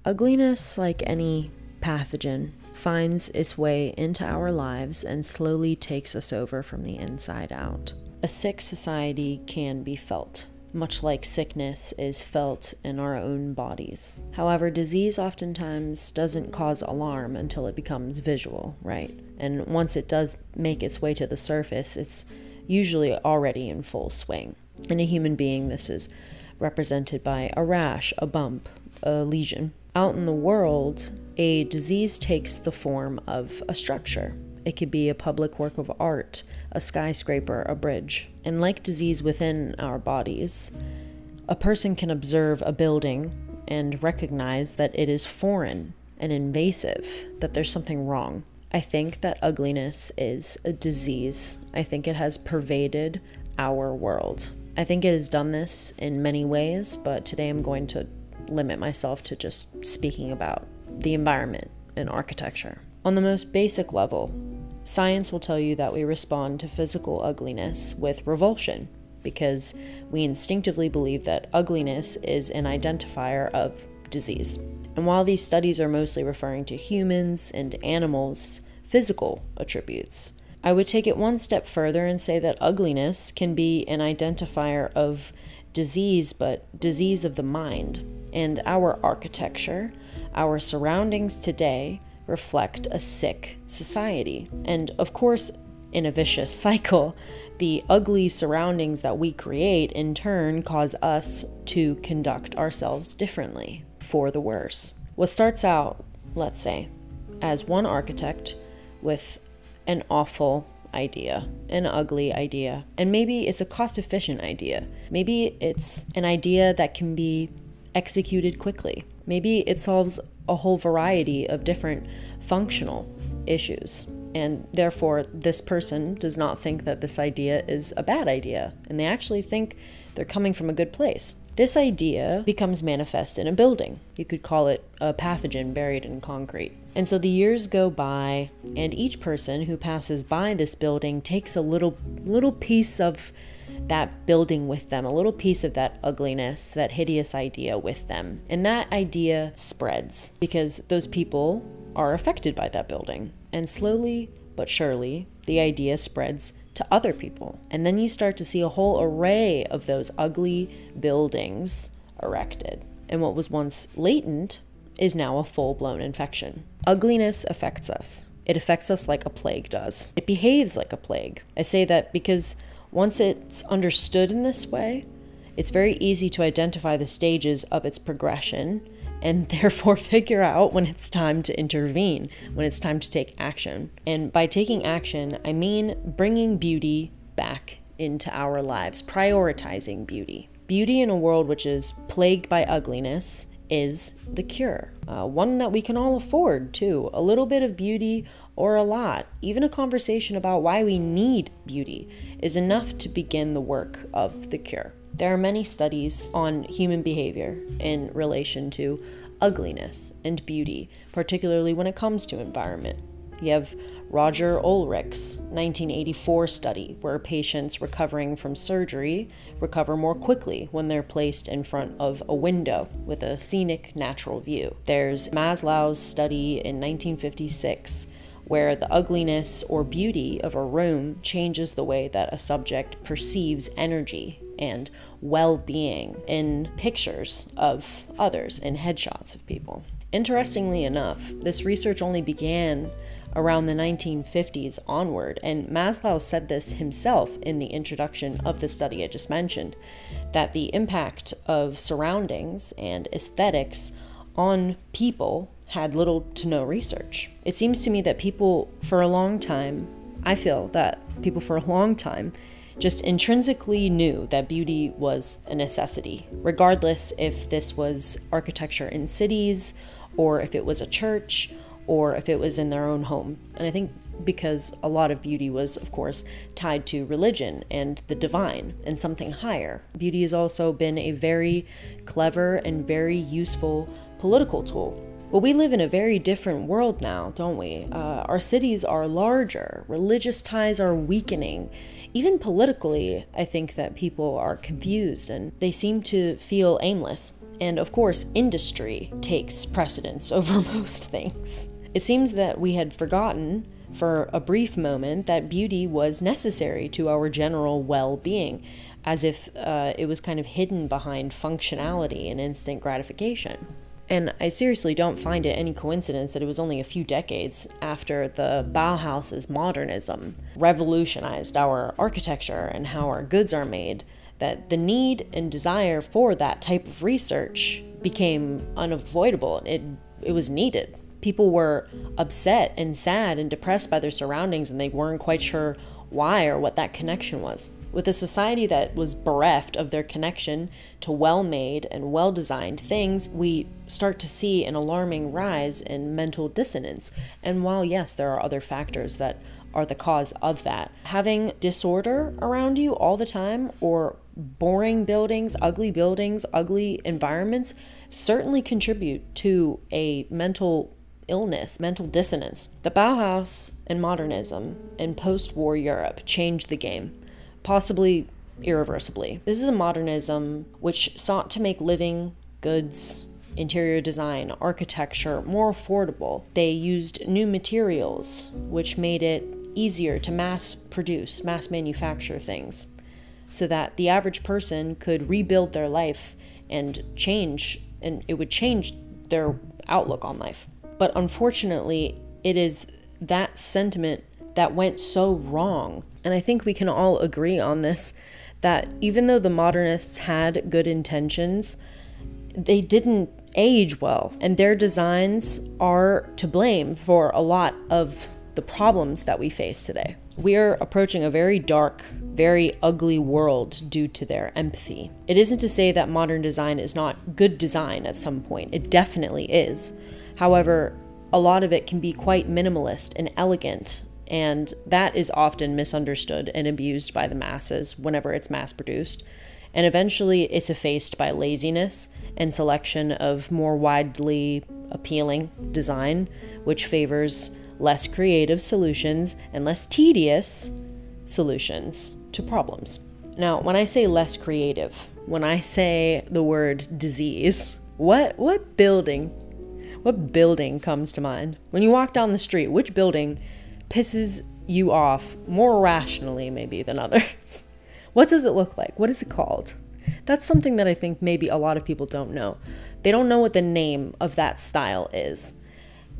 Ugliness, like any pathogen, finds its way into our lives and slowly takes us over from the inside out. A sick society can be felt, much like sickness is felt in our own bodies. However, disease oftentimes doesn't cause alarm until it becomes visual, right? And once it does make its way to the surface, it's usually already in full swing. In a human being, this is represented by a rash, a bump, a lesion. Out in the world, a disease takes the form of a structure. It could be a public work of art, a skyscraper, a bridge. And like disease within our bodies, a person can observe a building and recognize that it is foreign and invasive, that there's something wrong. I think that ugliness is a disease. I think it has pervaded our world. I think it has done this in many ways, but today I'm going to limit myself to just speaking about the environment and architecture. On the most basic level, science will tell you that we respond to physical ugliness with revulsion because we instinctively believe that ugliness is an identifier of disease. And while these studies are mostly referring to humans and animals' physical attributes, I would take it one step further and say that ugliness can be an identifier of disease, but disease of the mind. And our architecture, our surroundings today, reflect a sick society. And of course, in a vicious cycle, the ugly surroundings that we create in turn cause us to conduct ourselves differently, for the worse. What starts out, let's say, as one architect with an awful idea, an ugly idea, and maybe it's a cost-efficient idea. Maybe it's an idea that can be executed quickly. Maybe it solves a whole variety of different functional issues, and therefore this person does not think that this idea is a bad idea, and they actually think they're coming from a good place. This idea becomes manifest in a building. You could call it a pathogen buried in concrete. And so the years go by, and each person who passes by this building takes a little piece of that building with them, a little piece of that ugliness, that hideous idea with them. And that idea spreads because those people are affected by that building. And slowly but surely, the idea spreads to other people. And then you start to see a whole array of those ugly buildings erected. And what was once latent is now a full-blown infection. Ugliness affects us. It affects us like a plague does. It behaves like a plague. I say that because once it's understood in this way, it's very easy to identify the stages of its progression and therefore figure out when it's time to intervene, when it's time to take action. And by taking action, I mean bringing beauty back into our lives, prioritizing beauty. Beauty in a world which is plagued by ugliness is the cure. One that we can all afford, too. A little bit of beauty or a lot. Even a conversation about why we need beauty is enough to begin the work of the cure. There are many studies on human behavior in relation to ugliness and beauty, particularly when it comes to environment. You have Roger Ulrich's 1984 study, where patients recovering from surgery recover more quickly when they're placed in front of a window with a scenic, natural view. There's Maslow's study in 1956, where the ugliness or beauty of a room changes the way that a subject perceives energy and well-being in pictures of others, in headshots of people. Interestingly enough, this research only began around the 1950s onward, and Maslow said this himself in the introduction of the study I just mentioned, that the impact of surroundings and aesthetics on people had little to no research. It seems to me that people for a long time just intrinsically knew that beauty was a necessity, regardless if this was architecture in cities, or if it was a church, or if it was in their own home. And I think because a lot of beauty was, of course, tied to religion and the divine and something higher. Beauty has also been a very clever and very useful political tool. Well, we live in a very different world now, don't we? Our cities are larger, religious ties are weakening, Even politically, I think that people are confused and they seem to feel aimless. And of course, industry takes precedence over most things. It seems that we had forgotten for a brief moment that beauty was necessary to our general well-being, as if it was kind of hidden behind functionality and instant gratification. And I seriously don't find it any coincidence that it was only a few decades after the Bauhaus's modernism revolutionized our architecture and how our goods are made that the need and desire for that type of research became unavoidable. It was needed. People were upset and sad and depressed by their surroundings, and they weren't quite sure why or what that connection was. With a society that was bereft of their connection to well-made and well-designed things, we start to see an alarming rise in mental dissonance. And while, yes, there are other factors that are the cause of that, having disorder around you all the time, or boring buildings, ugly environments, certainly contribute to a mental illness, mental dissonance. The Bauhaus and modernism in post-war Europe changed the game, possibly irreversibly. This is a modernism which sought to make living, goods, interior design, architecture more affordable. They used new materials, which made it easier to mass produce, mass manufacture things, so that the average person could rebuild their life and it would change their outlook on life. But unfortunately, it is that sentiment that went so wrong. And I think we can all agree on this, that even though the modernists had good intentions, they didn't age well. And their designs are to blame for a lot of the problems that we face today. We are approaching a very dark, very ugly world due to their empathy. It isn't to say that modern design is not good design at some point. It definitely is. However, a lot of it can be quite minimalist and elegant, and that is often misunderstood and abused by the masses whenever it's mass-produced. And eventually it's effaced by laziness and selection of more widely appealing design, which favors less creative solutions and less tedious solutions to problems. Now, when I say less creative, when I say the word disease, what building comes to mind? When you walk down the street, which building pisses you off more rationally maybe than others? What does it look like? What is it called? That's something that I think maybe a lot of people don't know. They don't know what the name of that style is.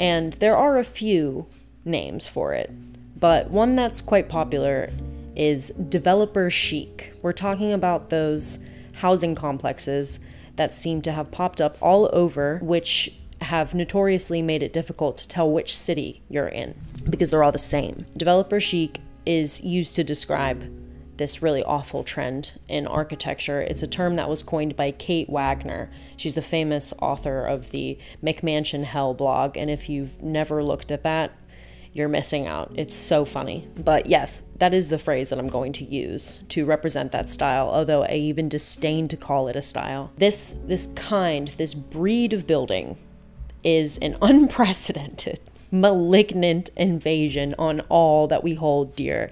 And there are a few names for it, but one that's quite popular is developer chic. We're talking about those housing complexes that seem to have popped up all over, which have notoriously made it difficult to tell which city you're in because they're all the same. Developer chic is used to describe this really awful trend in architecture. It's a term that was coined by Kate Wagner. She's the famous author of the McMansion Hell blog, and if you've never looked at that, you're missing out. It's so funny. But yes, that is the phrase that I'm going to use to represent that style, although I even disdain to call it a style. This breed of building is an unprecedented, malignant invasion on all that we hold dear.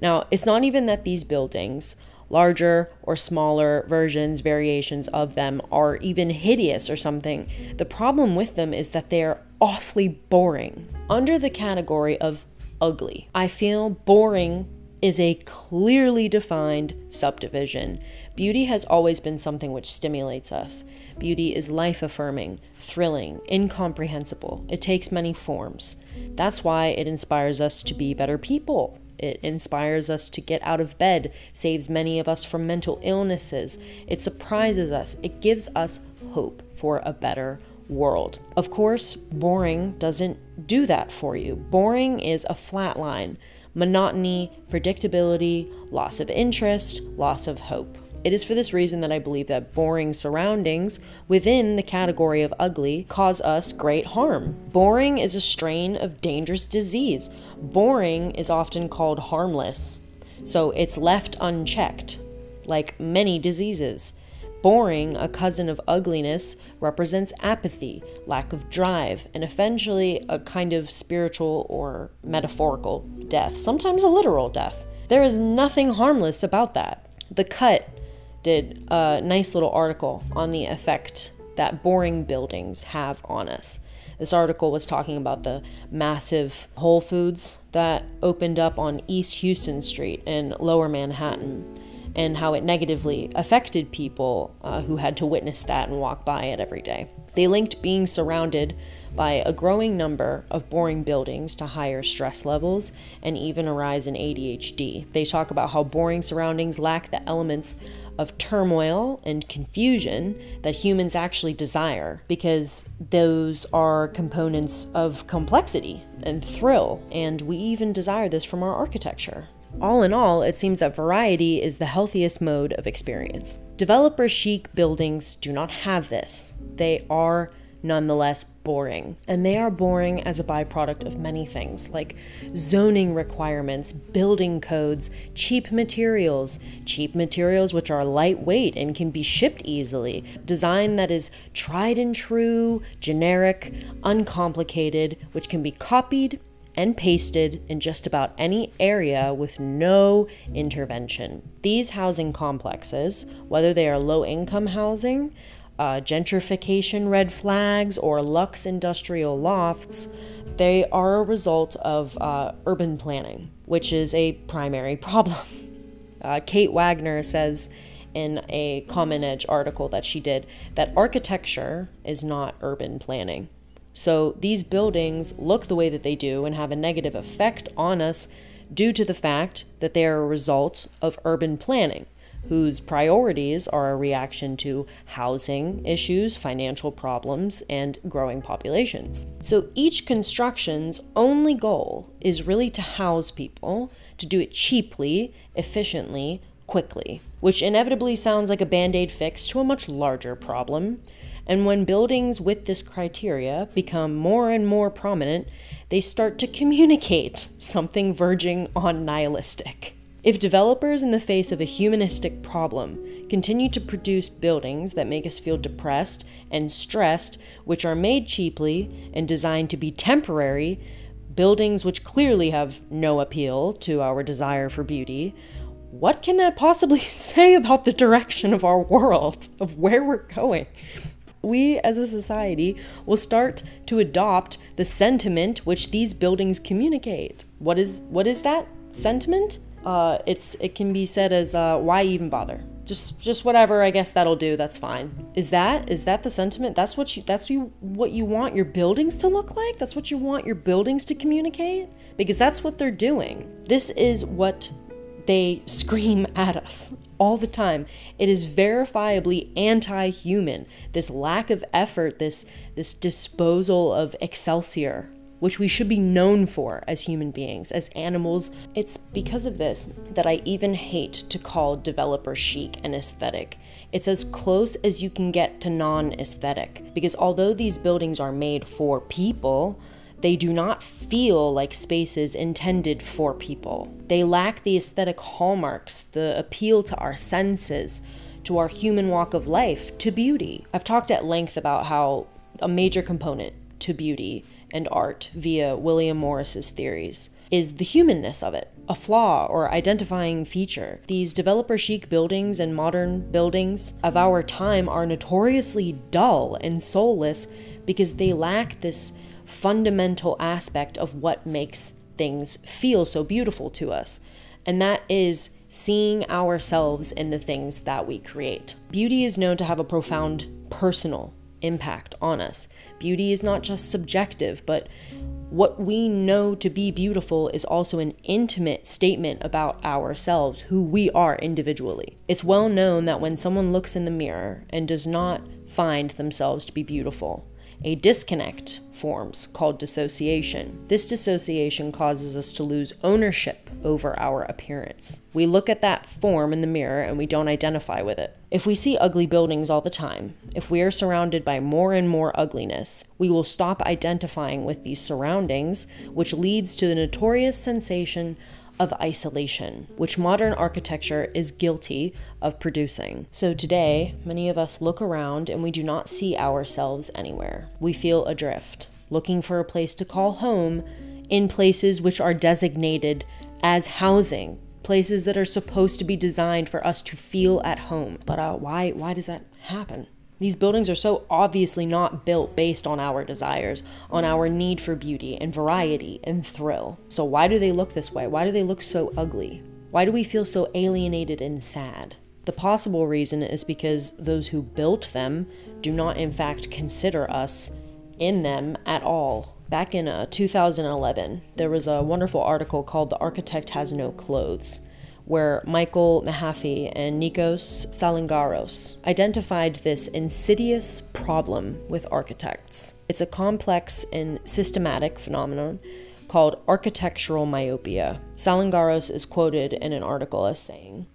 Now, it's not even that these buildings, larger or smaller versions, variations of them, are even hideous or something. The problem with them is that they are awfully boring. Under the category of ugly, I feel boring is a clearly defined subdivision. Beauty has always been something which stimulates us. Beauty is life-affirming, thrilling, incomprehensible. It takes many forms. That's why it inspires us to be better people. It inspires us to get out of bed, saves many of us from mental illnesses. It surprises us. It gives us hope for a better world. Of course, boring doesn't do that for you. Boring is a flat line. Monotony, predictability, loss of interest, loss of hope. It is for this reason that I believe that boring surroundings within the category of ugly cause us great harm. Boring is a strain of dangerous disease. Boring is often called harmless, so it's left unchecked, like many diseases. Boring, a cousin of ugliness, represents apathy, lack of drive, and eventually a kind of spiritual or metaphorical death, sometimes a literal death. There is nothing harmless about that. The Cut did a nice little article on the effect that boring buildings have on us. This article was talking about the massive Whole Foods that opened up on East Houston Street in Lower Manhattan, and how it negatively affected people who had to witness that and walk by it every day. They linked being surrounded by a growing number of boring buildings to higher stress levels and even a rise in ADHD. They talk about how boring surroundings lack the elements of turmoil and confusion that humans actually desire, because those are components of complexity and thrill, and we even desire this from our architecture. All in all, it seems that variety is the healthiest mode of experience. Developer chic buildings do not have this. They are nonetheless boring. And they are boring as a byproduct of many things, like zoning requirements, building codes, cheap materials which are lightweight and can be shipped easily, design that is tried and true, generic, uncomplicated, which can be copied and pasted in just about any area with no intervention. These housing complexes, whether they are low-income housing, gentrification red flags, or luxe industrial lofts, they are a result of urban planning, which is a primary problem. Kate Wagner says in a Common Edge article that she did that architecture is not urban planning. So these buildings look the way that they do and have a negative effect on us due to the fact that they are a result of urban planning, whose priorities are a reaction to housing issues, financial problems, and growing populations. So each construction's only goal is really to house people, to do it cheaply, efficiently, quickly, which inevitably sounds like a band-aid fix to a much larger problem. And when buildings with this criteria become more and more prominent, they start to communicate something verging on nihilistic. If developers, in the face of a humanistic problem, continue to produce buildings that make us feel depressed and stressed, which are made cheaply and designed to be temporary, buildings which clearly have no appeal to our desire for beauty, what can that possibly say about the direction of our world, of where we're going? We, as a society, will start to adopt the sentiment which these buildings communicate. What is that sentiment? It can be said as why even bother? Just whatever. I guess that'll do. That's fine. Is that the sentiment? That's what you want your buildings to look like? That's what you want your buildings to communicate? Because that's what they're doing. This is what they scream at us all the time. It is verifiably anti-human. This lack of effort, this disposal of excelsior, which we should be known for as human beings, as animals. It's because of this that I even hate to call developer chic an aesthetic. It's as close as you can get to non-aesthetic, because although these buildings are made for people, they do not feel like spaces intended for people. They lack the aesthetic hallmarks, the appeal to our senses, to our human walk of life, to beauty. I've talked at length about how a major component to beauty and art via William Morris's theories is the humanness of it, a flaw or identifying feature. These developer chic buildings and modern buildings of our time are notoriously dull and soulless because they lack this fundamental aspect of what makes things feel so beautiful to us, and that is seeing ourselves in the things that we create. Beauty is known to have a profound personal impact on us. Beauty is not just subjective, but what we know to be beautiful is also an intimate statement about ourselves, who we are individually. It's well known that when someone looks in the mirror and does not find themselves to be beautiful, a disconnect forms called dissociation. This dissociation causes us to lose ownership over our appearance. We look at that form in the mirror and we don't identify with it. If we see ugly buildings all the time, if we are surrounded by more and more ugliness, we will stop identifying with these surroundings, which leads to the notorious sensation of isolation, which modern architecture is guilty of producing. So today, many of us look around and we do not see ourselves anywhere. We feel adrift, looking for a place to call home in places which are designated as housing, places that are supposed to be designed for us to feel at home. But why does that happen? These buildings are so obviously not built based on our desires, on our need for beauty and variety and thrill. So why do they look this way? Why do they look so ugly? Why do we feel so alienated and sad? The possible reason is because those who built them do not in fact consider us in them at all. Back in 2011, there was a wonderful article called "The Architect Has No Clothes," where Michael Mahaffey and Nikos Salingaros identified this insidious problem with architects. It's a complex and systematic phenomenon called architectural myopia. Salingaros is quoted in an article as saying,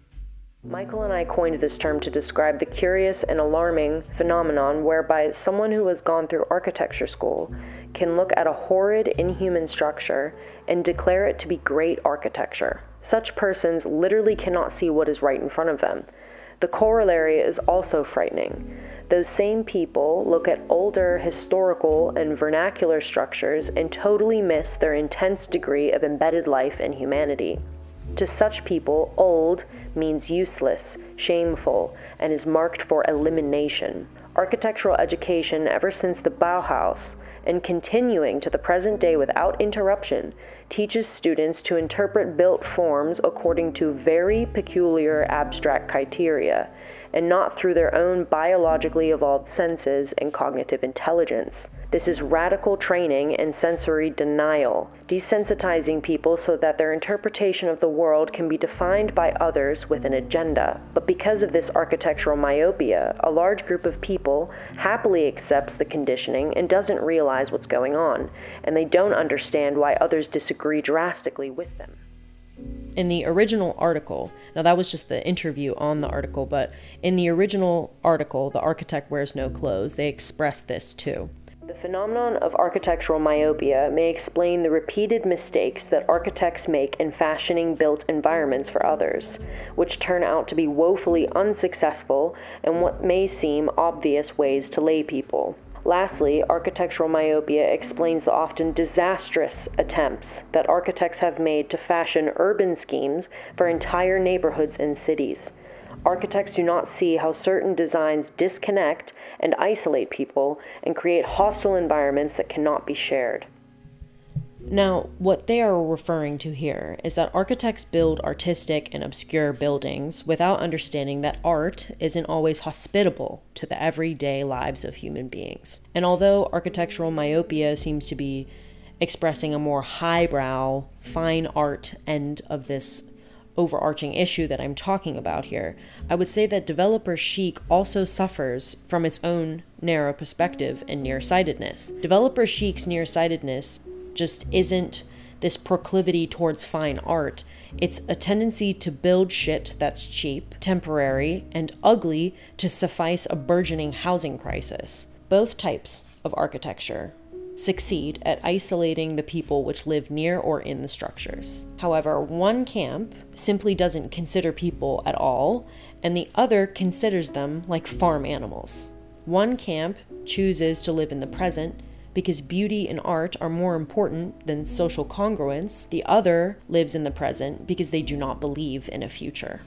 "Michael and I coined this term to describe the curious and alarming phenomenon whereby someone who has gone through architecture school can look at a horrid, inhuman structure and declare it to be great architecture. Such persons literally cannot see what is right in front of them. The corollary is also frightening. Those same people look at older historical and vernacular structures and totally miss their intense degree of embedded life and humanity. To such people, old means useless, shameful, and is marked for elimination. Architectural education ever since the Bauhaus, and continuing to the present day without interruption, teaches students to interpret built forms according to very peculiar abstract criteria, and not through their own biologically evolved senses and cognitive intelligence. This is radical training and sensory denial, desensitizing people so that their interpretation of the world can be defined by others with an agenda. But because of this architectural myopia, a large group of people happily accepts the conditioning and doesn't realize what's going on, and they don't understand why others disagree drastically with them." In the original article, now that was just the interview on the article, but in the original article, "The Architect Wears No Clothes," they expressed this too. "The phenomenon of architectural myopia may explain the repeated mistakes that architects make in fashioning built environments for others, which turn out to be woefully unsuccessful in what may seem obvious ways to lay people. Lastly, architectural myopia explains the often disastrous attempts that architects have made to fashion urban schemes for entire neighborhoods and cities. Architects do not see how certain designs disconnect and isolate people and create hostile environments that cannot be shared." Now, what they are referring to here is that architects build artistic and obscure buildings without understanding that art isn't always hospitable to the everyday lives of human beings. And although architectural myopia seems to be expressing a more highbrow, fine art end of this overarching issue that I'm talking about here, I would say that developer chic also suffers from its own narrow perspective and nearsightedness. Developer chic's nearsightedness just isn't this proclivity towards fine art. It's a tendency to build shit that's cheap, temporary, and ugly to suffice a burgeoning housing crisis. Both types of architecture succeed at isolating the people which live near or in the structures. However, one camp simply doesn't consider people at all, and the other considers them like farm animals. One camp chooses to live in the present because beauty and art are more important than social congruence. The other lives in the present because they do not believe in a future.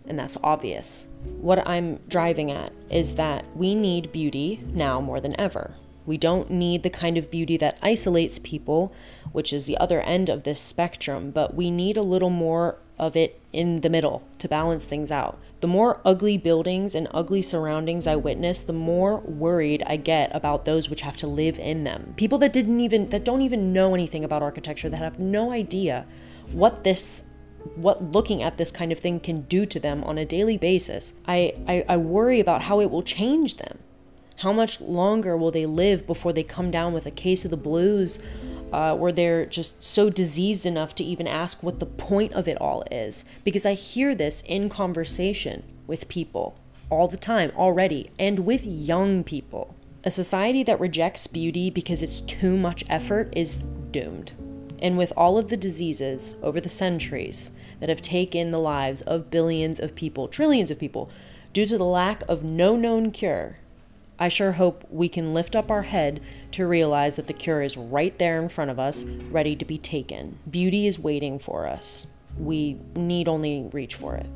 And that's obvious. What I'm driving at is that we need beauty now more than ever. We don't need the kind of beauty that isolates people, which is the other end of this spectrum, but we need a little more of it in the middle to balance things out. The more ugly buildings and ugly surroundings I witness, the more worried I get about those which have to live in them. People that don't even know anything about architecture, that have no idea what looking at this kind of thing can do to them on a daily basis. I worry about how it will change them. How much longer will they live before they come down with a case of the blues, where they're just so diseased enough to even ask what the point of it all is? Because I hear this in conversation with people all the time already, and with young people. A society that rejects beauty because it's too much effort is doomed. And with all of the diseases over the centuries that have taken the lives of billions of people, trillions of people, due to the lack of no known cure, I sure hope we can lift up our head to realize that the cure is right there in front of us, ready to be taken. Beauty is waiting for us. we need only reach for it.